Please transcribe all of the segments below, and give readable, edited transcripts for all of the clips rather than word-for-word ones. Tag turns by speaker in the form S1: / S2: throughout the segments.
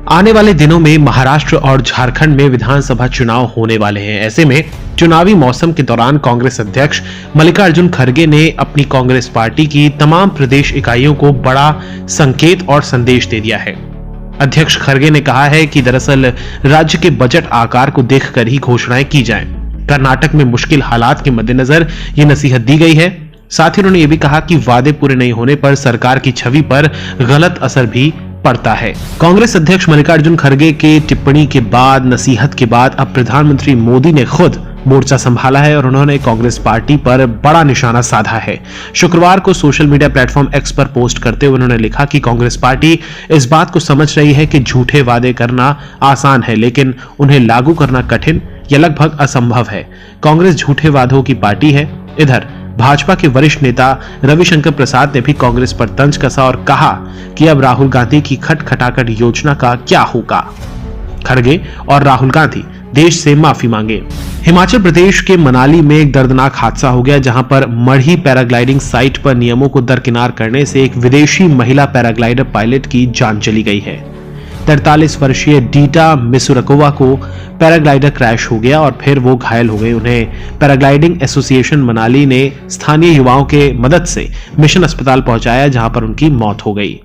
S1: आने वाले दिनों में महाराष्ट्र और झारखंड में विधानसभा चुनाव होने वाले हैं। ऐसे में चुनावी मौसम के दौरान कांग्रेस अध्यक्ष मल्लिकार्जुन खड़गे ने अपनी कांग्रेस पार्टी की तमाम प्रदेश इकाइयों को बड़ा संकेत और संदेश दे दिया है। अध्यक्ष खड़गे ने कहा है कि दरअसल राज्य के बजट आकार को देखकर ही घोषणाएं की जाएं। कर्नाटक में मुश्किल हालात के मद्देनजर ये नसीहत दी गई है। साथ ही उन्होंने ये भी कहा कि वादे पूरे नहीं होने पर सरकार की छवि पर गलत असर भी पड़ता है। कांग्रेस अध्यक्ष मल्लिकार्जुन खड़गे के टिप्पणी के बाद, नसीहत के बाद अब प्रधानमंत्री मोदी ने खुद मोर्चा संभाला है और उन्होंने कांग्रेस पार्टी पर बड़ा निशाना साधा है। शुक्रवार को सोशल मीडिया प्लेटफॉर्म एक्स पर पोस्ट करते हुए उन्होंने लिखा कि कांग्रेस पार्टी इस बात को समझ रही है कि झूठे वादे करना आसान है, लेकिन उन्हें लागू करना कठिन या लगभग असंभव है। कांग्रेस झूठे वादों की पार्टी है। इधर भाजपा के वरिष्ठ नेता रविशंकर प्रसाद ने भी कांग्रेस पर तंज कसा और कहा कि अब राहुल गांधी की खटखटाकर योजना का क्या होगा। खड़गे और राहुल गांधी देश से माफी मांगे। हिमाचल प्रदेश के मनाली में एक दर्दनाक हादसा हो गया, जहां पर मढ़ी पैराग्लाइडिंग साइट पर नियमों को दरकिनार करने से एक विदेशी महिला पैराग्लाइडर पायलट की जान चली गई है। 43 वर्षीय डीटा मिसुरकोवा को पैराग्लाइडर क्रैश हो गया और फिर वो घायल हो गए। उन्हें पैराग्लाइडिंग एसोसिएशन मनाली ने स्थानीय युवाओं के मदद से मिशन अस्पताल पहुंचाया, जहां पर उनकी मौत हो गई।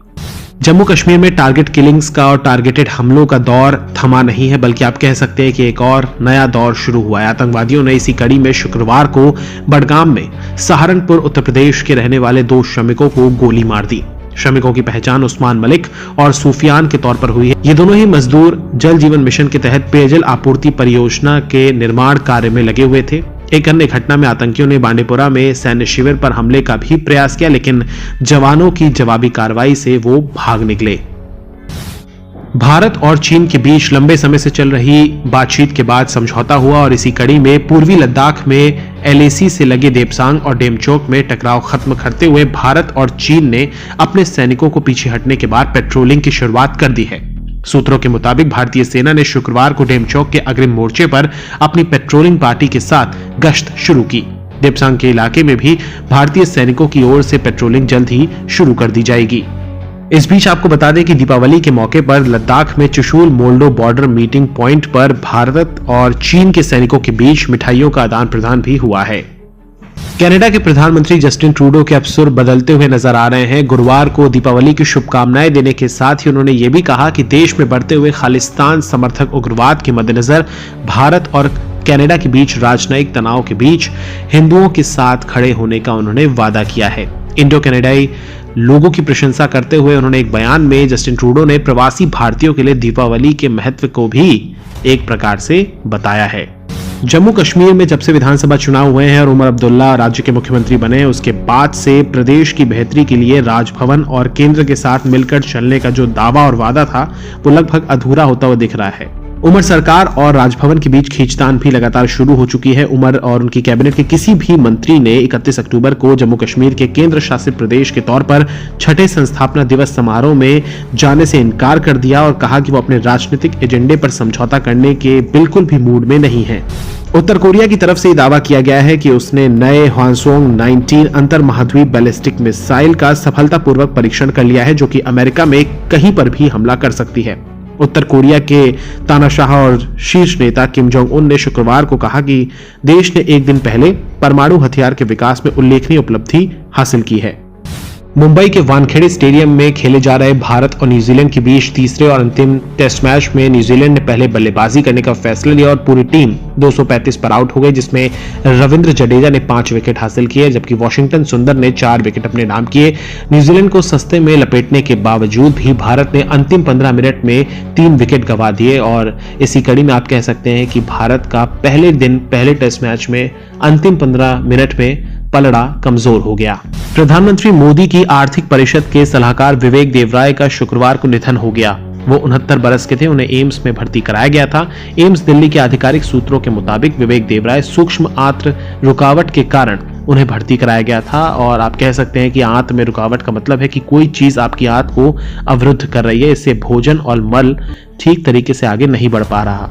S1: जम्मू कश्मीर में टारगेट किलिंग्स का और टारगेटेड हमलों का दौर थमा नहीं है, बल्कि आप कह सकते हैं कि एक और नया दौर शुरू हुआ है। आतंकवादियों ने इसी कड़ी में शुक्रवार को बडगाम में सहारनपुर उत्तर प्रदेश के रहने वाले 2 श्रमिकों को गोली मार दी। श्रमिकों की पहचान उस्मान मलिक और सूफियान के तौर पर हुई है। ये दोनों ही मजदूर जल जीवन मिशन के तहत पेयजल आपूर्ति परियोजना के निर्माण कार्य में लगे हुए थे। एक अन्य घटना में आतंकियों ने बांडीपुरा में सैन्य शिविर पर हमले का भी प्रयास किया, लेकिन जवानों की जवाबी कार्रवाई से वो भाग निकले। भारत और चीन के बीच लंबे समय से चल रही बातचीत के बाद समझौता हुआ और इसी कड़ी में पूर्वी लद्दाख में LAC से लगे देपसांग और डेमचोक में टकराव खत्म करते हुए भारत और चीन ने अपने सैनिकों को पीछे हटने के बाद पेट्रोलिंग की शुरुआत कर दी है। सूत्रों के मुताबिक भारतीय सेना ने शुक्रवार को डेमचोक के अग्रिम मोर्चे पर अपनी पेट्रोलिंग पार्टी के साथ गश्त शुरू की। देपसांग के इलाके में भी भारतीय सैनिकों की ओर से पेट्रोलिंग जल्द ही शुरू कर दी जाएगी। इस बीच आपको बता दें कि दीपावली के मौके पर लद्दाख में Chushul Moldo border meeting point पर भारत और चीन के सैनिकों के बीच मिठाइयों का आदान प्रदान भी हुआ है। कनाडा के प्रधानमंत्री जस्टिन ट्रूडो के अब सुर बदलते हुए नजर आ रहे हैं। गुरुवार को दीपावली की शुभकामनाएं देने के साथ ही उन्होंने ये भी कहा कि देश में बढ़ते हुए खालिस्तान समर्थक उग्रवाद के मद्देनजर भारत और कनाडा के बीच राजनयिक तनाव के बीच हिंदुओं के साथ खड़े होने का उन्होंने वादा किया है। इंडो कनाडाई लोगों की प्रशंसा करते हुए उन्होंने एक बयान में जस्टिन ट्रूडो ने प्रवासी भारतीयों के लिए दीपावली के महत्व को भी एक प्रकार से बताया है। जम्मू कश्मीर में जब से विधानसभा चुनाव हुए हैं और उमर अब्दुल्ला राज्य के मुख्यमंत्री बने हैं, उसके बाद से प्रदेश की बेहतरी के लिए राजभवन और केंद्र के साथ मिलकर चलने का जो दावा और वादा था वो लगभग अधूरा होता हुआ दिख रहा है। उमर सरकार और राजभवन के बीच खींचतान भी लगातार शुरू हो चुकी है। उमर और उनकी कैबिनेट के किसी भी मंत्री ने 31 अक्टूबर को जम्मू कश्मीर के केंद्र शासित प्रदेश के तौर पर छठे संस्थापना दिवस समारोह में जाने से इनकार कर दिया और कहा कि वो अपने राजनीतिक एजेंडे पर समझौता करने के बिल्कुल भी मूड में नहीं है। उत्तर कोरिया की तरफ से ये दावा किया गया है कि उसने नए ह्वानसोंग 19 अंतर महाद्वीप बैलिस्टिक मिसाइल का सफलतापूर्वक परीक्षण कर लिया है, जो कि अमेरिका में कहीं पर भी हमला कर सकती है। उत्तर कोरिया के तानाशाह और शीर्ष नेता किम जोंग उन ने शुक्रवार को कहा कि देश ने एक दिन पहले परमाणु हथियार के विकास में उल्लेखनीय उपलब्धि हासिल की है। मुंबई के वानखेड़े स्टेडियम में खेले जा रहे भारत और न्यूजीलैंड के बीच तीसरे और अंतिम टेस्ट मैच में न्यूजीलैंड ने पहले बल्लेबाजी करने का फैसला लिया और पूरी टीम 235 पर आउट हो गई, जिसमें रविंद्र जडेजा ने 5 विकेट हासिल किए, जबकि वॉशिंगटन सुंदर ने 4 विकेट अपने नाम किए। न्यूजीलैंड को सस्ते में लपेटने के बावजूद भी भारत ने अंतिम 15 मिनट में 3 विकेट गंवा दिए और इसी कड़ी में आप कह सकते हैं कि भारत का पहले दिन पहले टेस्ट मैच में अंतिम 15 मिनट में पलड़ा कमजोर हो गया। प्रधानमंत्री मोदी की आर्थिक परिषद के सलाहकार विवेक देवराय का शुक्रवार को निधन हो गया। वो 69 बरस के थे। उन्हें एम्स में भर्ती कराया गया था। एम्स दिल्ली के आधिकारिक सूत्रों के मुताबिक विवेक देवराय सूक्ष्म आंत्र रुकावट के कारण उन्हें भर्ती कराया गया था और आप कह सकते हैं कि आंत में रुकावट का मतलब है कि कोई चीज आपकी आंत को अवरुद्ध कर रही है, इससे भोजन और मल ठीक तरीके से आगे नहीं बढ़ पा रहा।